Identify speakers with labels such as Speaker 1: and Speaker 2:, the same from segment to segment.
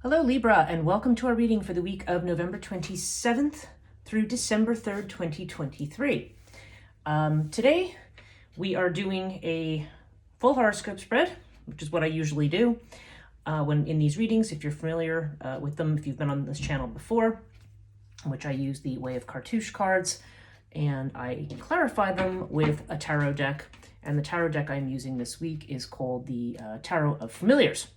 Speaker 1: Hello Libra, and welcome to our reading for the week of November 27th through December 3rd, 2023. Today we are doing a full horoscope spread, which is what I usually do when in these readings, if you're familiar with them, if you've been on this channel before, in which I use the Way of Cartouche cards, and I clarify them with a tarot deck. And the tarot deck I'm using this week is called the Tarot of Familiars.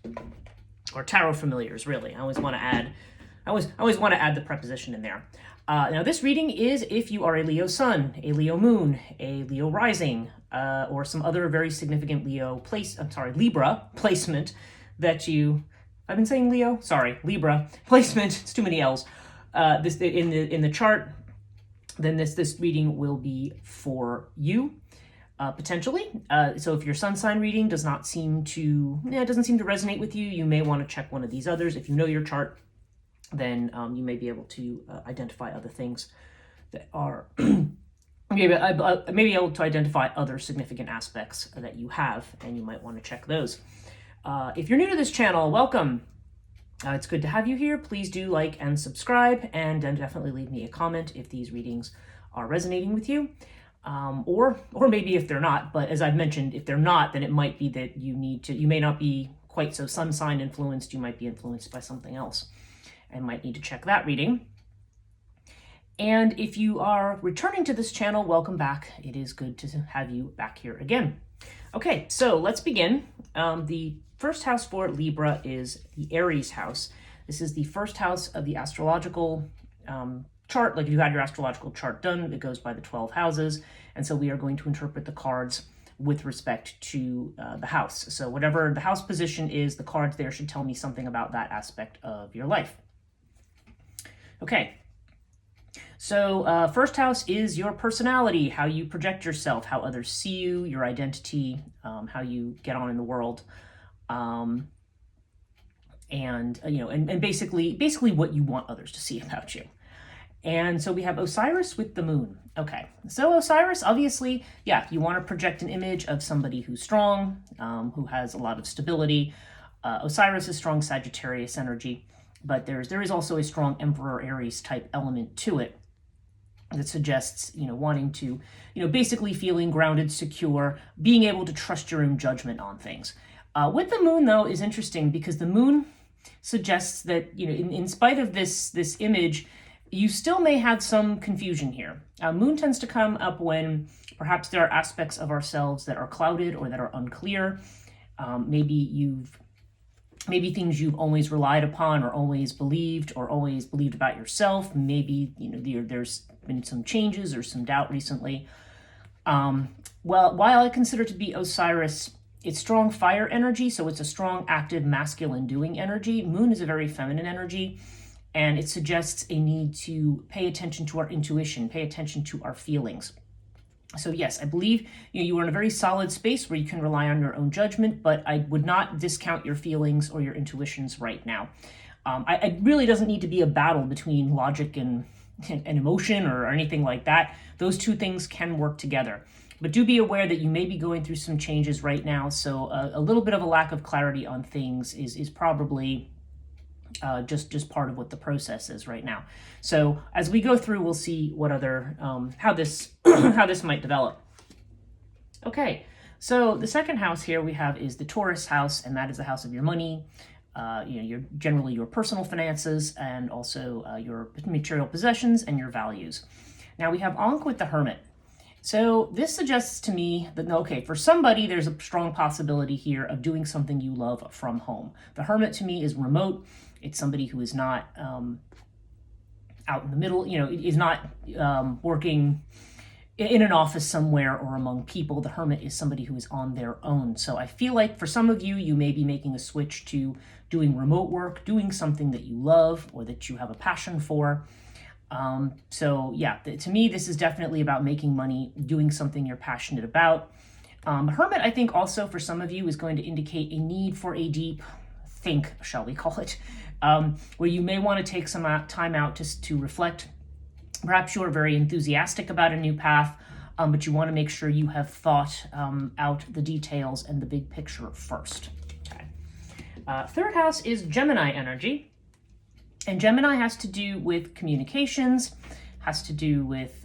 Speaker 1: Or tarot familiars, really. I always want to add the preposition in there. Now, this reading is if you are a Leo sun, a Leo moon, a Leo rising, or some other very significant Libra placement that you. I've been saying Leo. Sorry, Libra placement. It's too many L's. This in the chart. Then this reading will be for you. Potentially. So if your sun sign reading doesn't seem to resonate with you, you may want to check one of these others. If you know your chart, then you may be able to identify other things that are maybe able to identify other significant aspects that you have, and you might want to check those. If you're new to this channel, welcome. It's good to have you here. Please do like and subscribe, and definitely leave me a comment if these readings are resonating with you. Or maybe if they're not, but as I've mentioned, if they're not, then it might be that you may not be quite so sun sign influenced, you might be influenced by something else and might need to check that reading. And if you are returning to this channel, welcome back. It is good to have you back here again. Okay, so let's begin. The first house for Libra is the Aries house. This is the first house of the astrological chart. Like if you had your astrological chart done, it goes by the 12 houses, and so we are going to interpret the cards with respect to the house. So whatever the house position is, the cards there should tell me something about that aspect of your life. Okay, so first house is your personality, how you project yourself, how others see you, your identity, how you get on in the world, and basically what you want others to see about you. And so we have Osiris with the moon. Okay, so Osiris, obviously, yeah, you want to project an image of somebody who's strong, who has a lot of stability. Osiris is strong Sagittarius energy, but there is also a strong Emperor Aries type element to it that suggests, wanting to, basically feeling grounded, secure, being able to trust your own judgment on things. With the moon, though, is interesting because the moon suggests that, in spite of this image, you still may have some confusion here. Moon tends to come up when perhaps there are aspects of ourselves that are clouded or that are unclear. Maybe things you've always relied upon or always believed about yourself. Maybe there's been some changes or some doubt recently. While I consider to be Osiris, it's strong fire energy, so it's a strong, active, masculine doing energy. Moon is a very feminine energy. And it suggests a need to pay attention to our intuition, pay attention to our feelings. So yes, I believe you are in a very solid space where you can rely on your own judgment, but I would not discount your feelings or your intuitions right now. It really doesn't need to be a battle between logic and emotion or anything like that. Those two things can work together. But do be aware that you may be going through some changes right now, so a little bit of a lack of clarity on things is probably just part of what the process is right now. So as we go through, we'll see what other how this might develop. Okay, so the second house here we have is the Taurus house, and that is the house of your money, your personal finances, and also your material possessions and your values. Now we have Ankh with the Hermit. So this suggests to me that, okay, for somebody, there's a strong possibility here of doing something you love from home. The Hermit to me is remote. It's somebody who is not out in the middle, is not working in an office somewhere or among people. The Hermit is somebody who is on their own. So I feel like for some of you, you may be making a switch to doing remote work, doing something that you love or that you have a passion for. So yeah, to me, this is definitely about making money, doing something you're passionate about. Hermit, I think also for some of you is going to indicate a need for a deep think, shall we call it, where you may want to take some time out to reflect. Perhaps you're very enthusiastic about a new path, but you want to make sure you have thought out the details and the big picture first. Okay. Third house is Gemini energy. And Gemini has to do with communications, has to do with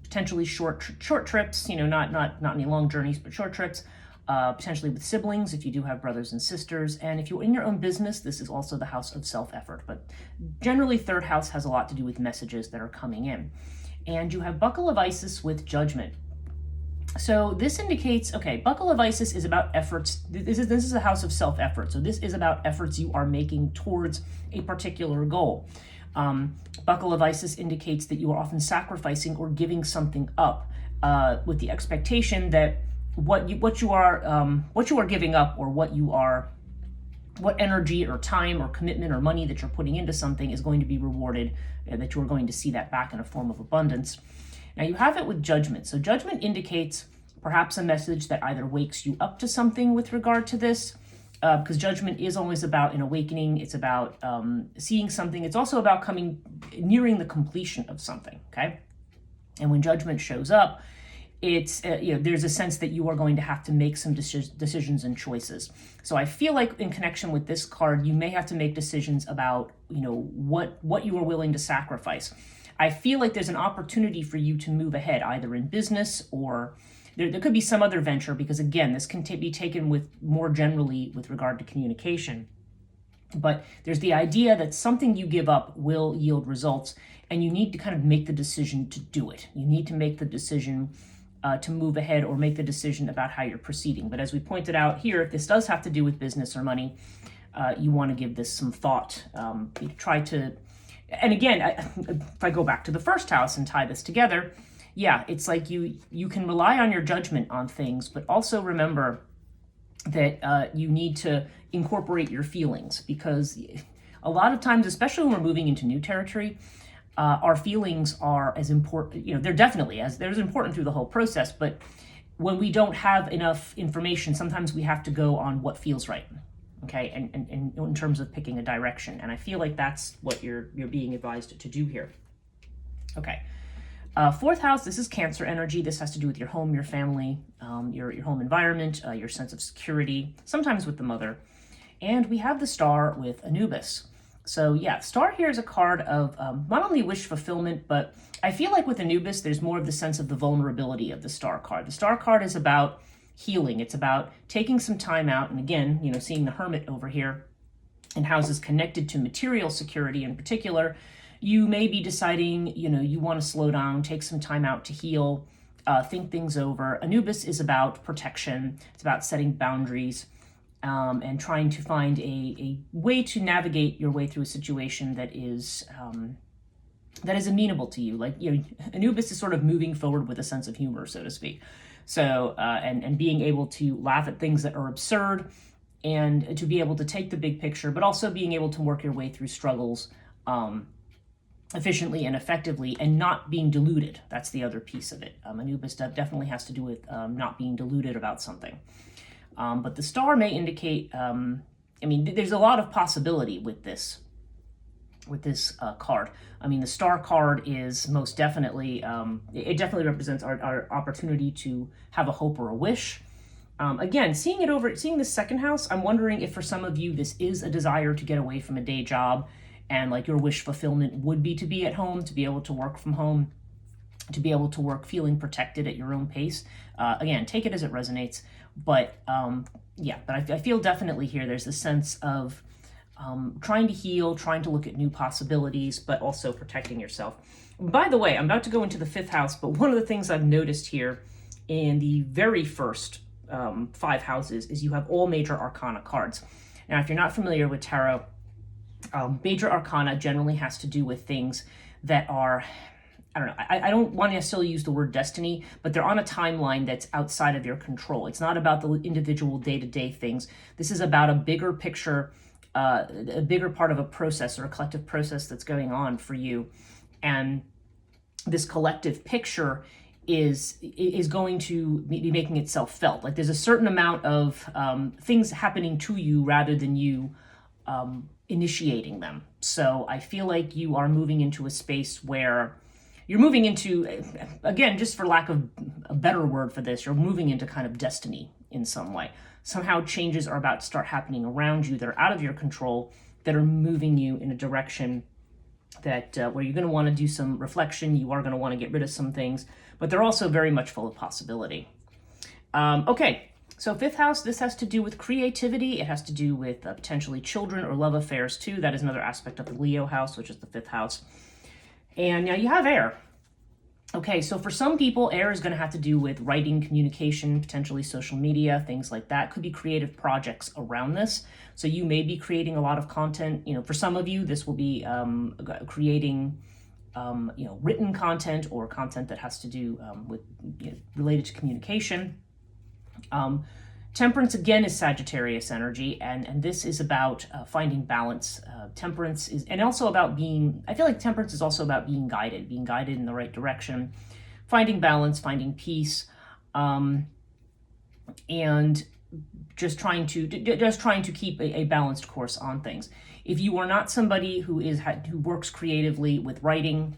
Speaker 1: potentially short trips, not any long journeys, but short trips, potentially with siblings if you do have brothers and sisters. And if you're in your own business, this is also the house of self-effort. But generally, third house has a lot to do with messages that are coming in. And you have Buckle of Isis with Judgment. So this indicates, okay, Buckle of Isis is about efforts. This is a house of self-effort. So this is about efforts you are making towards a particular goal. Buckle of Isis indicates that you are often sacrificing or giving something up with the expectation that what you are giving up, or what energy or time or commitment or money that you're putting into something is going to be rewarded, that you're going to see that back in a form of abundance. Now you have it with Judgment. So Judgment indicates perhaps a message that either wakes you up to something with regard to this, because Judgment is always about an awakening. It's about seeing something. It's also about nearing the completion of something, okay? And when Judgment shows up, it's there's a sense that you are going to have to make some decisions and choices. So I feel like in connection with this card, you may have to make decisions about what you are willing to sacrifice. I feel like there's an opportunity for you to move ahead, either in business or there could be some other venture, because again, this can be taken with more generally with regard to communication. But there's the idea that something you give up will yield results, and you need to kind of make the decision to do it. You need to make the decision to move ahead, or make the decision about how you're proceeding. But as we pointed out here, if this does have to do with business or money, you want to give this some thought. Try to, and again, if I go back to the first house and tie this together, yeah, it's like you can rely on your judgment on things, but also remember that you need to incorporate your feelings, because a lot of times, especially when we're moving into new territory, our feelings are as important, they're definitely they're as important through the whole process, but when we don't have enough information, sometimes we have to go on what feels right, okay, and in terms of picking a direction. And I feel like that's what you're being advised to do here. Okay. Fourth house, this is Cancer energy. This has to do with your home, your family, your home environment, your sense of security, sometimes with the mother. And we have the Star with Anubis. So yeah, Star here is a card of not only wish fulfillment, but I feel like with Anubis, there's more of the sense of the vulnerability of the Star card. The Star card is about healing. It's about taking some time out. And again, seeing the Hermit over here in houses connected to material security in particular, you may be deciding, you want to slow down, take some time out to heal, think things over. Anubis is about protection. It's about setting boundaries and trying to find a way to navigate your way through a situation that is amenable to you. Like, Anubis is sort of moving forward with a sense of humor, so to speak. So, and being able to laugh at things that are absurd, and to be able to take the big picture, but also being able to work your way through struggles efficiently and effectively, and not being deluded. That's the other piece of it. Anubis definitely has to do with not being deluded about something. But the Star may indicate, there's a lot of possibility with this card. The Star card is most definitely, it definitely represents our opportunity to have a hope or a wish. Again, seeing the second house, I'm wondering if for some of you this is a desire to get away from a day job, and like your wish fulfillment would be to be at home, to be able to work from home, to be able to work feeling protected at your own pace. Again, take it as it resonates. But I feel definitely here there's a sense of trying to heal, trying to look at new possibilities, but also protecting yourself. By the way, I'm about to go into the fifth house, but one of the things I've noticed here in the very first 5 houses is you have all major arcana cards. Now, if you're not familiar with tarot, major arcana generally has to do with things that are, I don't want to necessarily use the word destiny, but they're on a timeline that's outside of your control. It's not about the individual day-to-day things. This is about a bigger picture, a bigger part of a process or a collective process that's going on for you. And this collective picture is going to be making itself felt. Like there's a certain amount of things happening to you rather than you initiating them. So I feel like you are moving into a space where you're moving into, again, just for lack of a better word for this, you're moving into kind of destiny in some way. Somehow changes are about to start happening around you that are out of your control, that are moving you in a direction that where you're going to want to do some reflection. You are going to want to get rid of some things, but they're also very much full of possibility. Okay, so fifth house, this has to do with creativity. It has to do with potentially children or love affairs too. That is another aspect of the Leo house, which is the fifth house. And now you have air. Okay, so for some people, air is going to have to do with writing, communication, potentially social media, things like that. Could be creative projects around this. So you may be creating a lot of content. For some of you, this will be creating, written content or content that has to do with related to communication. Temperance, again, is Sagittarius energy, and this is about finding balance. Temperance is, and also about being, I feel like temperance is also about being guided in the right direction, finding balance, finding peace, and just trying to keep a balanced course on things. If you are not somebody who works creatively with writing,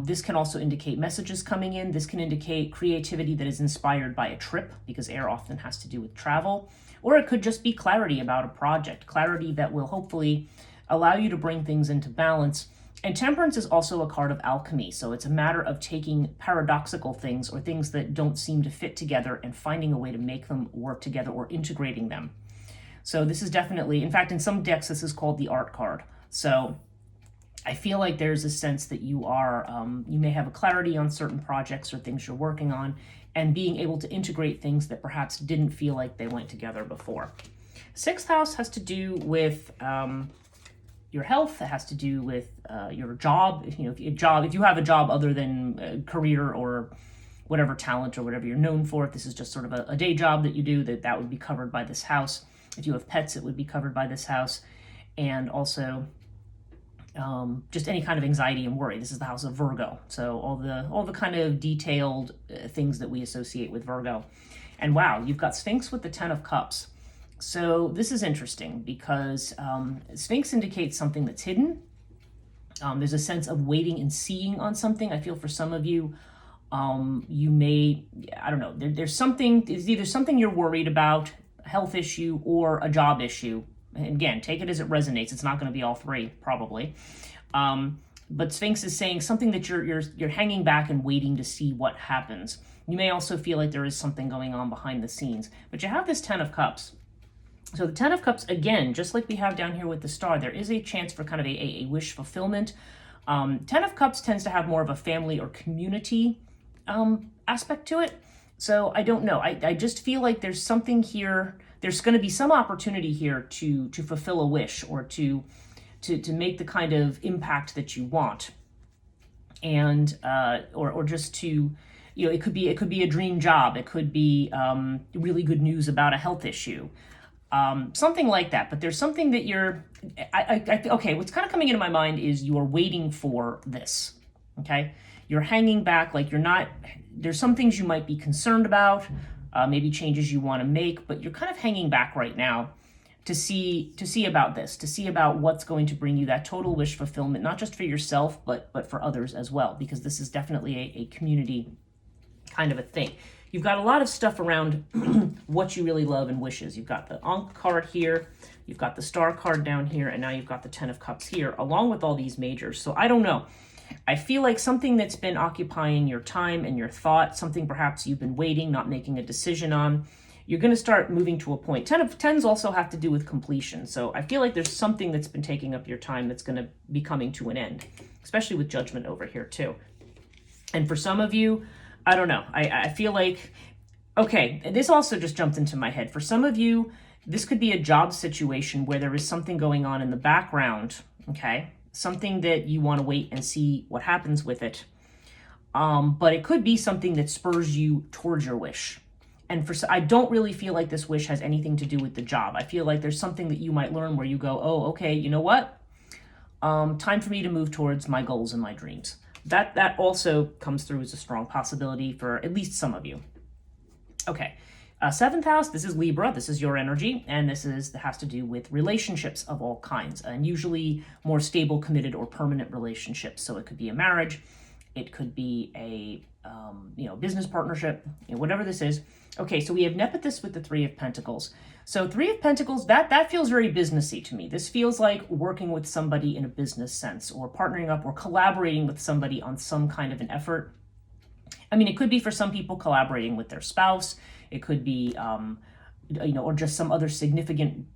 Speaker 1: this can also indicate messages coming in. This can indicate creativity that is inspired by a trip, because air often has to do with travel. Or it could just be clarity about a project, clarity that will hopefully allow you to bring things into balance. And temperance is also a card of alchemy. So it's a matter of taking paradoxical things or things that don't seem to fit together and finding a way to make them work together or integrating them. So this is definitely, in fact, in some decks, this is called the art card. So I feel like there's a sense that you may have a clarity on certain projects or things you're working on, and being able to integrate things that perhaps didn't feel like they went together before. Sixth house has to do with your health. It has to do with your job. If you have a job other than career or whatever talent or whatever you're known for, if this is just sort of a day job that you do, that would be covered by this house. If you have pets, it would be covered by this house. And also just any kind of anxiety and worry. This is the house of Virgo. So all the kind of detailed things that we associate with Virgo. And wow, you've got Sphinx with the 10 of Cups. So this is interesting because Sphinx indicates something that's hidden. There's a sense of waiting and seeing on something. I feel for some of you, you may, I don't know, there's something, it's either something you're worried about, a health issue, or a job issue. And again, take it as it resonates. It's not going to be all three, probably. But Sphinx is saying something that you're hanging back and waiting to see what happens. You may also feel like there is something going on behind the scenes. But you have this 10 of Cups. So the 10 of Cups, again, just like we have down here with the star, there is a chance for kind of a wish fulfillment. 10 of Cups tends to have more of a family or community aspect to it. So I don't know. I just feel like there's something here. There's going to be some opportunity here to fulfill a wish or to make the kind of impact that you want. And or just to, it could be a dream job. It could be really good news about a health issue. Something like that. But there's something that okay, what's kind of coming into my mind is you are waiting for this, okay? You're hanging back, like there's some things you might be concerned about, maybe changes you want to make, but you're kind of hanging back right now to see about this, to see about what's going to bring you that total wish fulfillment, not just for yourself, but for others as well, because this is definitely a community kind of a thing. You've got a lot of stuff around what you really love and wishes. You've got the Ankh card here, you've got the Star card down here, and now you've got the 10 of Cups here, along with all these majors. So I don't know. I feel like something that's been occupying your time and your thought, something perhaps you've been waiting, not making a decision on, you're going to start moving to a point. 10 of 10s also have to do with completion. So I feel like there's something that's been taking up your time that's going to be coming to an end, especially with Judgment over here too. And for some of you, I don't know. I feel like, okay, this also just jumped into my head. For some of you, this could be a job situation where there is something going on in the background, okay? Something that you want to wait and see what happens with it. But it could be something that spurs you towards your wish. And I don't really feel like this wish has anything to do with the job. I feel like there's something that you might learn where you go, oh, okay, you know what? Time for me to move towards my goals and my dreams. That also comes through as a strong possibility for at least some of you. Okay, 7th house, this is Libra, this is your energy, and this has to do with relationships of all kinds, and usually more stable, committed, or permanent relationships. So it could be a marriage, it could be a business partnership, whatever this is. Okay, so we have Nepothys with the Three of Pentacles. So Three of Pentacles, that feels very businessy to me. This feels like working with somebody in a business sense, or partnering up or collaborating with somebody on some kind of an effort. I mean, it could be for some people collaborating with their spouse. It could be, or just some other significant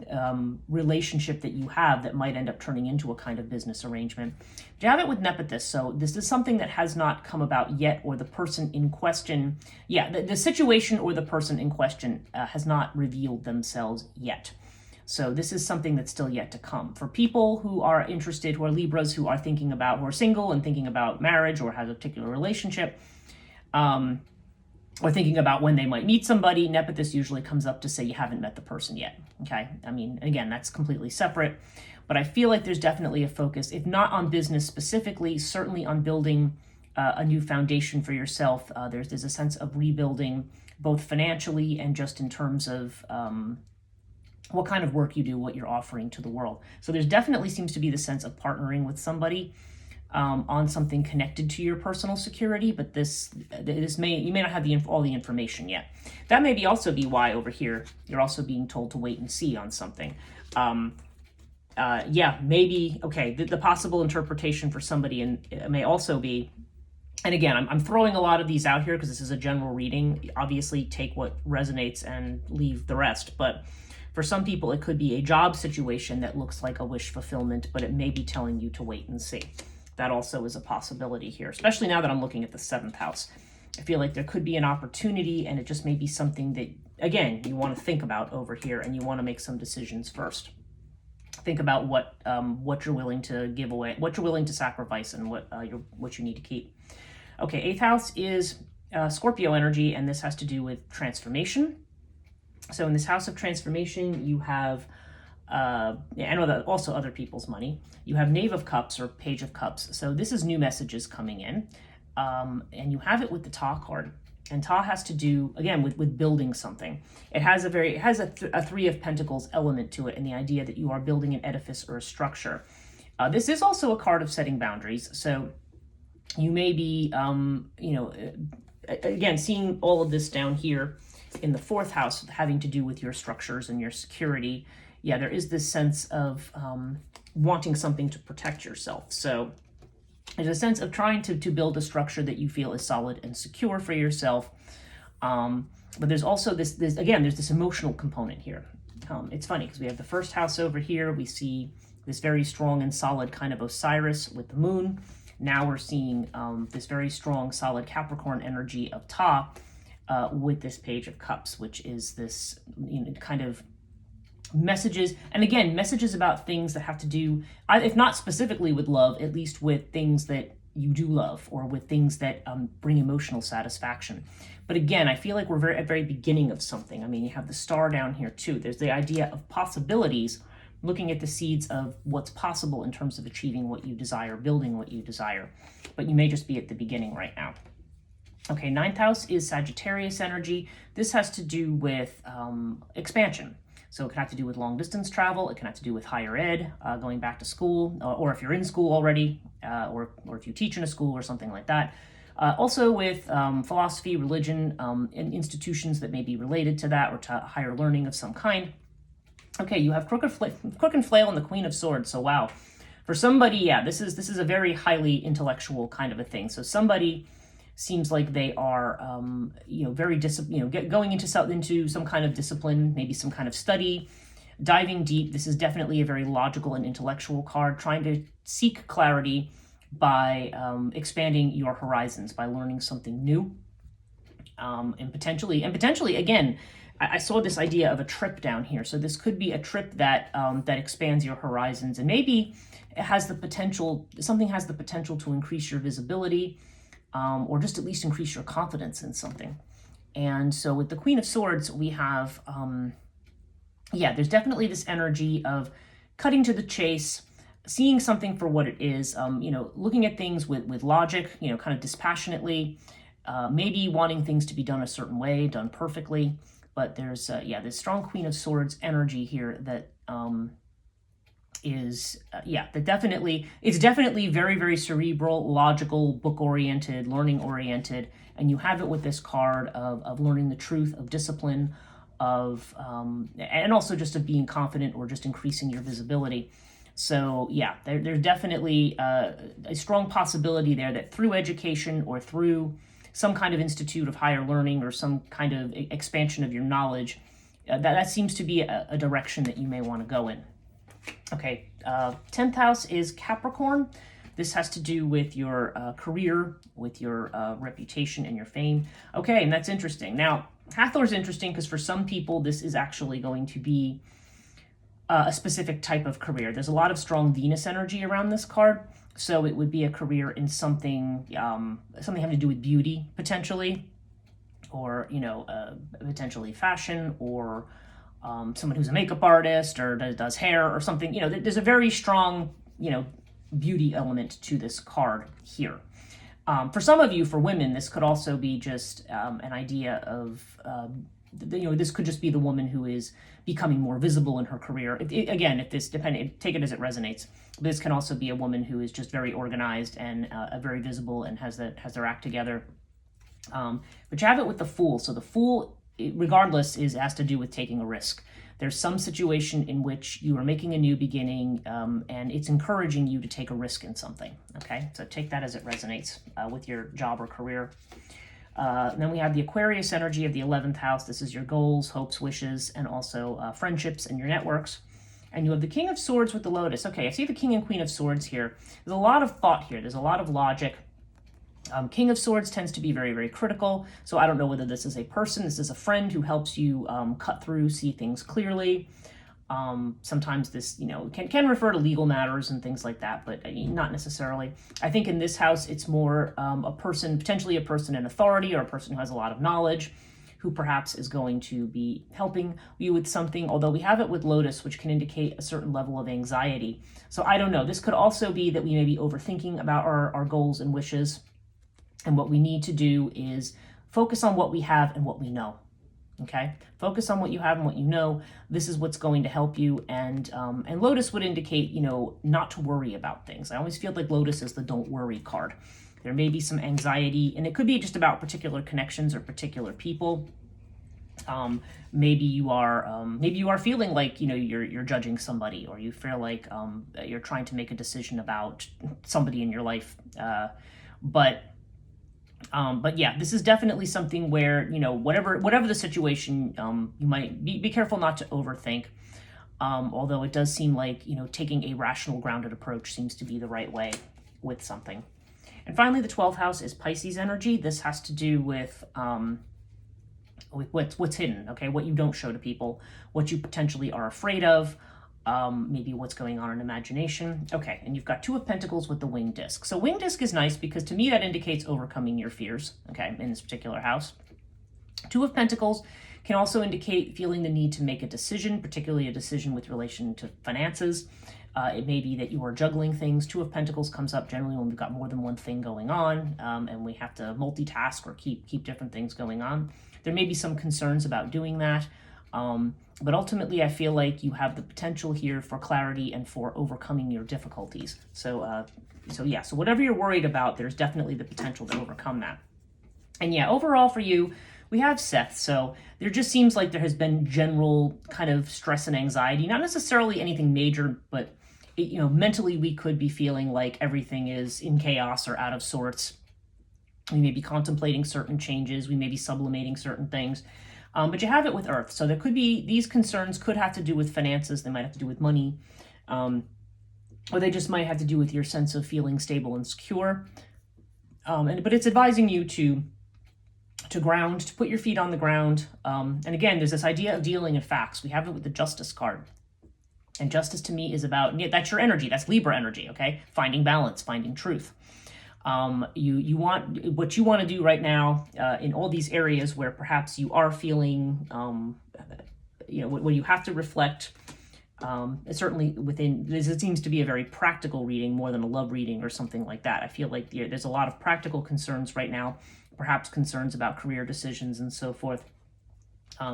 Speaker 1: relationship that you have that might end up turning into a kind of business arrangement. But you have it with Nepothys, so this is something that has not come about yet, or the person in question, the situation or the person in question has not revealed themselves yet. So this is something that's still yet to come. For people who are interested, who are Libras, who are single and thinking about marriage or have a particular relationship, or thinking about when they might meet somebody, Nepothys usually comes up to say you haven't met the person yet, okay? I mean, again, that's completely separate, but I feel like there's definitely a focus, if not on business specifically, certainly on building a new foundation for yourself. There's a sense of rebuilding, both financially and just in terms of what kind of work you do, what you're offering to the world. So there's definitely seems to be the sense of partnering with somebody on something connected to your personal security, but you may not have all the information yet. That may also be why over here you're also being told to wait and see on something. Maybe, okay, the possible interpretation for somebody may also be, and again, I'm throwing a lot of these out here because this is a general reading. Obviously, take what resonates and leave the rest, but for some people, it could be a job situation that looks like a wish fulfillment, but it may be telling you to wait and see. That also is a possibility here, especially now that I'm looking at the 7th house. I feel like there could be an opportunity, and it just may be something that, again, you want to think about over here, and you want to make some decisions first. Think about what you're willing to give away, what you're willing to sacrifice, and what you need to keep. Okay, 8th house is Scorpio energy, and this has to do with transformation. So in this house of transformation, you have I know that also other people's money. You have Knave of Cups or Page of Cups. So this is new messages coming in. And you have it with the Ta card. And Ta has to do, again, with building something. It has a Three of Pentacles element to it, and the idea that you are building an edifice or a structure. This is also a card of setting boundaries. So you may be, again, seeing all of this down here in the 4th house having to do with your structures and your security. Yeah, there is this sense of wanting something to protect yourself. So there's a sense of trying to build a structure that you feel is solid and secure for yourself. But there's also there's this emotional component here. It's funny because we have the 1st house over here. We see this very strong and solid kind of Osiris with the moon. Now we're seeing this very strong, solid Capricorn energy of Ta with this Page of Cups, which is this kind of messages, and again, messages about things that have to do, if not specifically with love, at least with things that you do love, or with things that bring emotional satisfaction. But again, I feel like we're at the very beginning of something. I mean, you have the star down here too. There's the idea of possibilities, looking at the seeds of what's possible in terms of achieving what you desire, building what you desire. But you may just be at the beginning right now. Okay, 9th house is Sagittarius energy. This has to do with expansion. So it can have to do with long distance travel. It can have to do with higher ed, going back to school, or if you're in school already, or if you teach in a school or something like that. Also with philosophy, religion, and institutions that may be related to that, or to higher learning of some kind. Okay, you have Crook and Flail and the Queen of Swords. So wow, for somebody, yeah, this is a very highly intellectual kind of a thing. So somebody seems like they are, very going into some kind of discipline, maybe some kind of study, diving deep. This is definitely a very logical and intellectual card, trying to seek clarity by expanding your horizons, by learning something new, and potentially, again, I saw this idea of a trip down here. So this could be a trip that expands your horizons, and maybe it has the potential. Something has the potential to increase your visibility. Or just at least increase your confidence in something. And so with the Queen of Swords, we have, there's definitely this energy of cutting to the chase, seeing something for what it is, looking at things with logic, kind of dispassionately, maybe wanting things to be done a certain way, done perfectly. But there's, this strong Queen of Swords energy here that is yeah, that definitely, it's definitely very, very cerebral, logical, book oriented, learning oriented, and you have it with this card of learning the truth, of discipline, of and also just of being confident or just increasing your visibility. So yeah, there's definitely a strong possibility there that through education or through some kind of institute of higher learning or some kind of expansion of your knowledge, that seems to be a direction that you may want to go in. Okay, 10th house is Capricorn. This has to do with your career, with your reputation and your fame. Okay, and that's interesting. Now, Hathor's interesting because for some people, this is actually going to be a specific type of career. There's a lot of strong Venus energy around this card, so it would be a career in something something having to do with beauty, potentially, or potentially fashion, or someone who's a makeup artist or does hair or something. There's a very strong beauty element to this card here. For some of you, for women, this could also be just an idea of this could just be the woman who is becoming more visible in her career. If this take it as it resonates. This can also be a woman who is just very organized and very visible and has their act together. But you have it with the Fool. So the Fool, regardless, has to do with taking a risk. There's some situation in which you are making a new beginning, and it's encouraging you to take a risk in something. Okay, so take that as it resonates with your job or career. Then we have the Aquarius energy of the 11th house. This is your goals, hopes, wishes, and also friendships and your networks. And you have the King of Swords with the Lotus. Okay, I see the King and Queen of Swords here. There's a lot of thought here. There's a lot of logic. King of Swords tends to be very, very critical. So I don't know whether this is a person, this is a friend who helps you cut through, see things clearly. Sometimes this, can refer to legal matters and things like that, but not necessarily. I think in this house, it's more a person, potentially a person in authority or a person who has a lot of knowledge, who perhaps is going to be helping you with something, although we have it with Lotus, which can indicate a certain level of anxiety. So I don't know. This could also be that we may be overthinking about our goals and wishes. And what we need to do is focus on what we have and what we know. Okay? Focus on what you have and what you know. This is what's going to help you. And Lotus would indicate, not to worry about things. I always feel like Lotus is the don't worry card. There may be some anxiety, and it could be just about particular connections or particular people. Maybe you are feeling like you're judging somebody, or you feel like you're trying to make a decision about somebody in your life. But yeah, this is definitely something where, whatever the situation, you might be careful not to overthink. Although it does seem like, taking a rational, grounded approach seems to be the right way with something. And finally, the 12th house is Pisces energy. This has to do with what's hidden, okay? What you don't show to people, what you potentially are afraid of, maybe what's going on in imagination. Okay, and you've got 2 of Pentacles with the winged disc. So winged disc is nice because to me that indicates overcoming your fears, okay, in this particular house. 2 of Pentacles can also indicate feeling the need to make a decision, particularly a decision with relation to finances. It may be that you are juggling things. 2 of Pentacles comes up generally when we've got more than one thing going on, and we have to multitask or keep different things going on. There may be some concerns about doing that, but ultimately I feel like you have the potential here for clarity and for overcoming your difficulties. So whatever you're worried about, there's definitely the potential to overcome that. And yeah, overall for you, we have Seth. So there just seems like there has been general kind of stress and anxiety, not necessarily anything major, but mentally we could be feeling like everything is in chaos or out of sorts. We may be contemplating certain changes. We may be sublimating certain things. But you have it with Earth. So there could be, these concerns could have to do with finances. They might have to do with money. Or they just might have to do with your sense of feeling stable and secure. But it's advising you to ground, to put your feet on the ground. And again, there's this idea of dealing in facts. We have it with the Justice card. And justice to me is about, that's your energy. That's Libra energy, okay? Finding balance, finding truth. You want, what you want to do right now in all these areas where perhaps you are feeling, where you have to reflect, certainly within, it seems to be a very practical reading more than a love reading or something like that. I feel like there's a lot of practical concerns right now, perhaps concerns about career decisions and so forth.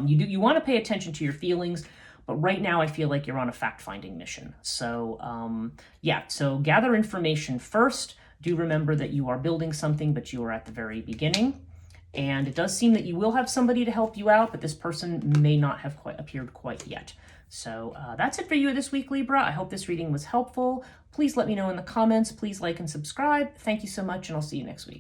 Speaker 1: You want to pay attention to your feelings, But right now I feel like you're on a fact-finding mission. So yeah, so gather information first. Do remember that you are building something, but you are at the very beginning. And it does seem that you will have somebody to help you out, but this person may not have quite appeared quite yet. So that's it for you this week, Libra. I hope this reading was helpful. Please let me know in the comments. Please like and subscribe. Thank you so much, and I'll see you next week.